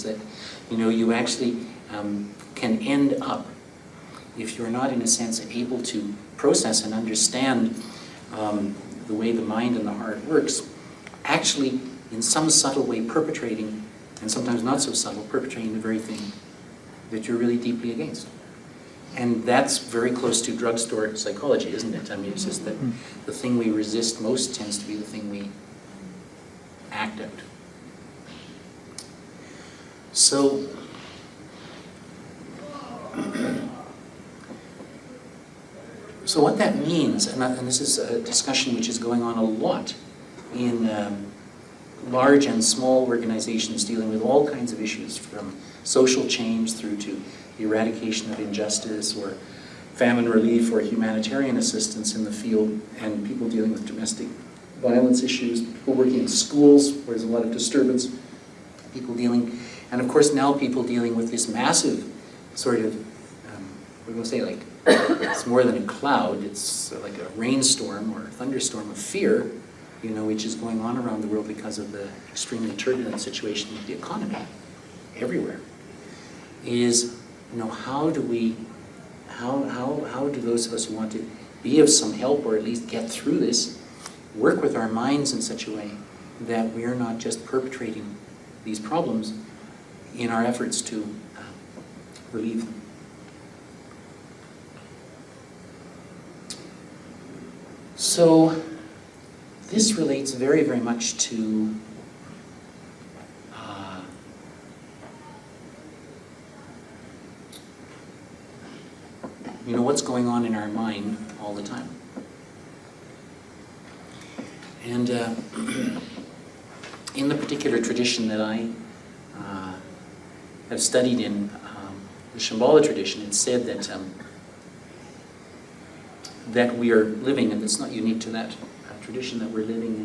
is that, you know, you actually can end up, if you're not in a sense able to process and understand the way the mind and the heart works, actually in some subtle way perpetrating, and sometimes not so subtle, perpetrating the very thing that you're really deeply against. And that's very close to drugstore psychology, isn't it? I mean, it's just that the thing we resist most tends to be the thing we act out. So, what that means, and this is a discussion which is going on a lot in large and small organizations dealing with all kinds of issues, from social change through to the eradication of injustice, or famine relief, or humanitarian assistance in the field, and people dealing with domestic violence issues, people working in schools where there's a lot of disturbance, people dealing, and of course now people dealing with this massive sort of, we're going to say, like, it's more than a cloud, it's like a rainstorm or a thunderstorm of fear, you know, which is going on around the world because of the extremely turbulent situation of the economy everywhere. Is, you know, how do those of us who want to be of some help, or at least get through this, work with our minds in such a way that we're not just perpetrating these problems in our efforts to relieve them. So this relates very, very much to you know, what's going on in our mind all the time. And in the particular tradition that I have studied in, the Shambhala tradition, it's said that that we are living, and it's not unique to that tradition, that we're living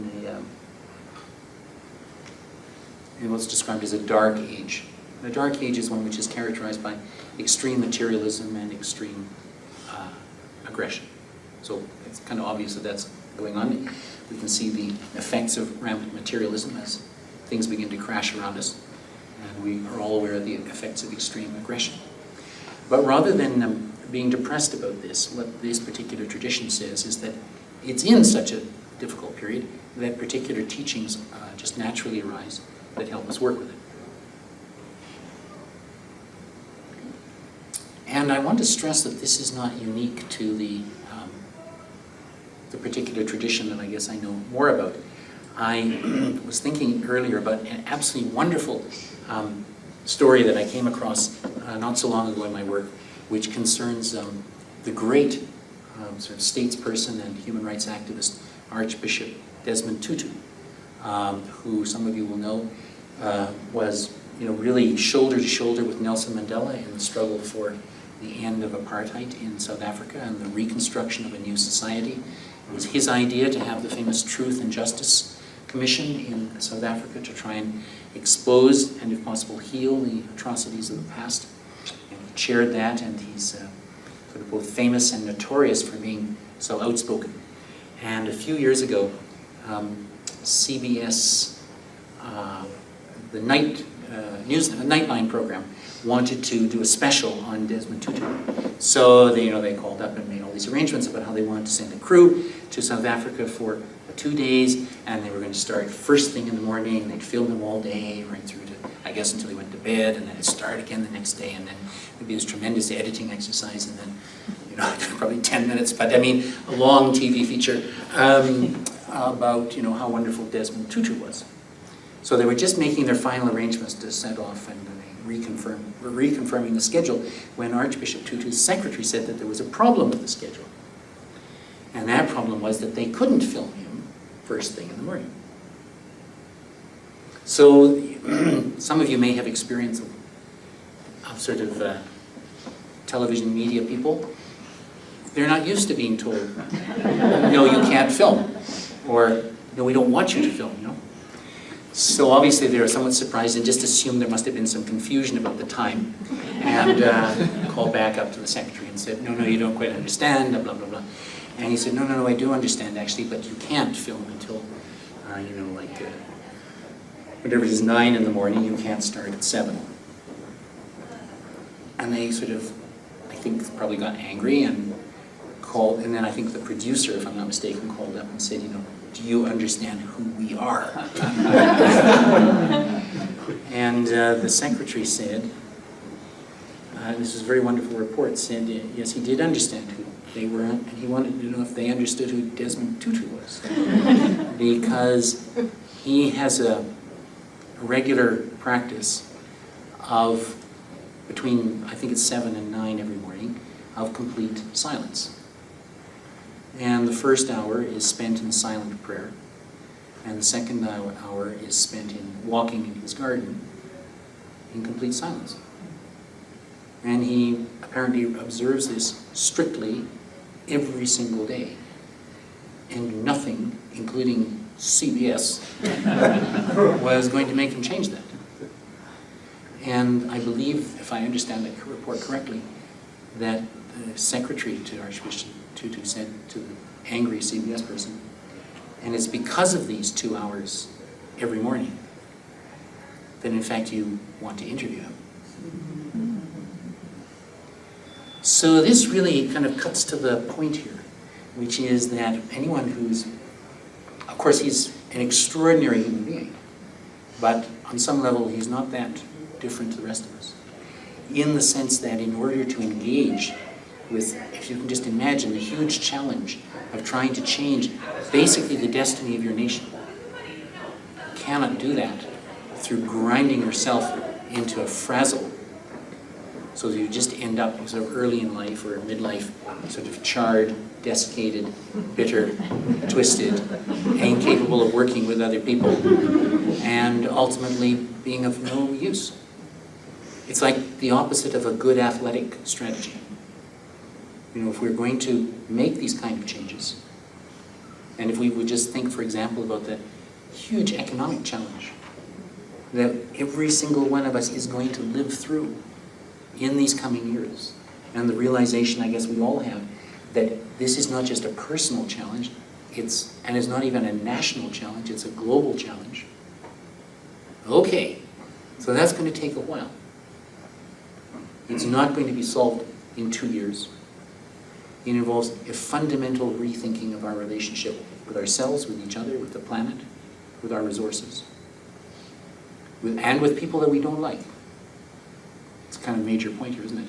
in what's described as a dark age. The dark age is one which is characterized by extreme materialism and extreme aggression. So it's kind of obvious that that's going on. We can see the effects of rampant materialism as things begin to crash around us, and we are all aware of the effects of extreme aggression. But rather than being depressed about this, what this particular tradition says is that it's in such a difficult period that particular teachings just naturally arise that help us work with it. And I want to stress that this is not unique to the particular tradition that I guess I know more about. I was thinking earlier about an absolutely wonderful story that I came across not so long ago in my work, which concerns the great sort of statesperson and human rights activist, Archbishop Desmond Tutu, who some of you will know was, you know, really shoulder to shoulder with Nelson Mandela in the struggle for the end of apartheid in South Africa and the reconstruction of a new society. It was his idea to have the famous Truth and Justice Commission in South Africa to try and expose and, if possible, heal the atrocities of the past. And he chaired that, and he's sort of both famous and notorious for being so outspoken. And a few years ago, CBS, the Nightline program, wanted to do a special on Desmond Tutu. So they called up and made all these arrangements about how they wanted to send a crew to South Africa for 2 days, and they were going to start first thing in the morning, and they'd film them all day, right through to, I guess, until they went to bed, and then it'd start again the next day, and then there'd be this tremendous editing exercise, and then, you know, probably 10 minutes, but I mean, a long TV feature about, you know, how wonderful Desmond Tutu was. So they were just making their final arrangements to set off, and reconfirming the schedule when Archbishop Tutu's secretary said that there was a problem with the schedule. And that problem was that they couldn't film him first thing in the morning. So some of you may have experience of sort of television media people. They're not used to being told, no, you can't film, or no, we don't want you to film, you know. So obviously they were somewhat surprised and just assumed there must have been some confusion about the time, and called back up to the secretary and said, no, you don't quite understand, blah, blah, blah. And he said, no, I do understand actually, but you can't film until, whatever it is, 9 in the morning, you can't start at 7. And they sort of, I think, probably got angry and called, and then I think the producer, if I'm not mistaken, called up and said, you know, do you understand who we are? And the secretary said, this is a very wonderful report, said, yes, he did understand who they were, and he wanted to know if they understood who Desmond Tutu was. Because he has a regular practice of between, I think it's 7 and 9 every morning, of complete silence. And the first hour is spent in silent prayer, and the second hour is spent in walking in his garden in complete silence. And he apparently observes this strictly every single day. And nothing, including CBS, was going to make him change that. And I believe, if I understand the report correctly, that the secretary to Archbishop Tutu said to the angry CBS person, and it's because of these 2 hours every morning that in fact you want to interview him. So this really kind of cuts to the point here, which is that anyone who's, of course he's an extraordinary human being, but on some level he's not that different to the rest of us, in the sense that in order to engage with, if you can just imagine the huge challenge of trying to change basically the destiny of your nation, you cannot do that through grinding yourself into a frazzle so that you just end up sort of early in life or midlife, sort of charred, desiccated, bitter, twisted, incapable of working with other people, and ultimately being of no use. It's like the opposite of a good athletic strategy. You know, if we're going to make these kind of changes, and if we would just think, for example, about the huge economic challenge that every single one of us is going to live through in these coming years, and the realization, I guess we all have, that this is not just a personal challenge, it's not even a national challenge, it's a global challenge. Okay, so that's going to take a while. It's not going to be solved in 2 years. It involves a fundamental rethinking of our relationship with ourselves, with each other, with the planet, with our resources, and with people that we don't like. It's kind of a major point here, isn't it?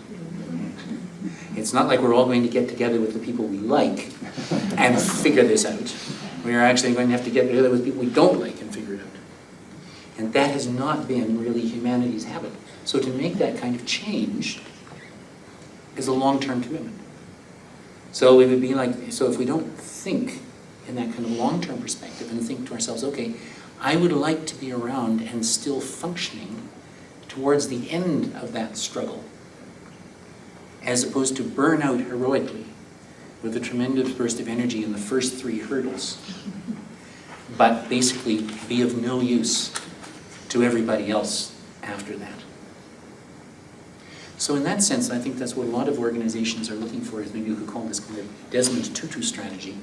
It's not like we're all going to get together with the people we like and figure this out. We are actually going to have to get together with people we don't like and figure it out. And that has not been really humanity's habit. So to make that kind of change is a long-term commitment. So it would be like, so if we don't think in that kind of long-term perspective and think to ourselves, okay, I would like to be around and still functioning towards the end of that struggle, as opposed to burn out heroically with a tremendous burst of energy in the first 3 hurdles, but basically be of no use to everybody else after that. So in that sense, I think that's what a lot of organizations are looking for, is maybe you could call this kind of Desmond Tutu strategy,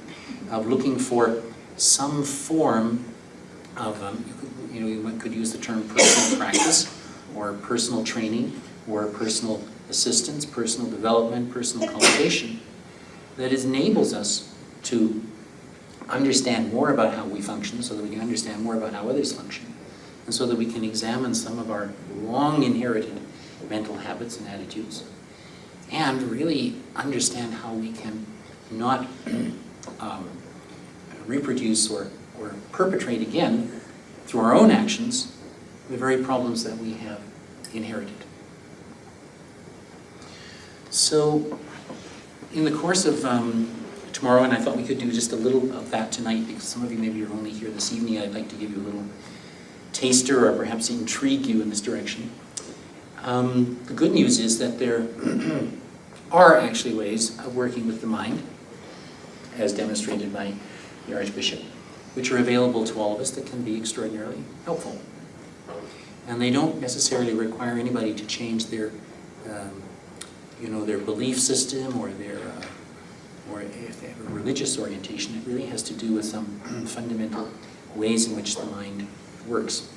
of looking for some form of, you could use the term personal practice, or personal training, or personal assistance, personal development, personal cultivation, that enables us to understand more about how we function, so that we can understand more about how others function, and so that we can examine some of our long inherited mental habits and attitudes, and really understand how we can not reproduce or perpetrate again through our own actions the very problems that we have inherited. So in the course of tomorrow, and I thought we could do just a little of that tonight, because some of you maybe are only here this evening, I'd like to give you a little taster, or perhaps intrigue you in this direction. The good news is that there are actually ways of working with the mind, as demonstrated by the Archbishop, which are available to all of us that can be extraordinarily helpful. And they don't necessarily require anybody to change their, their belief system or their, or if they have a religious orientation. It really has to do with some fundamental ways in which the mind works.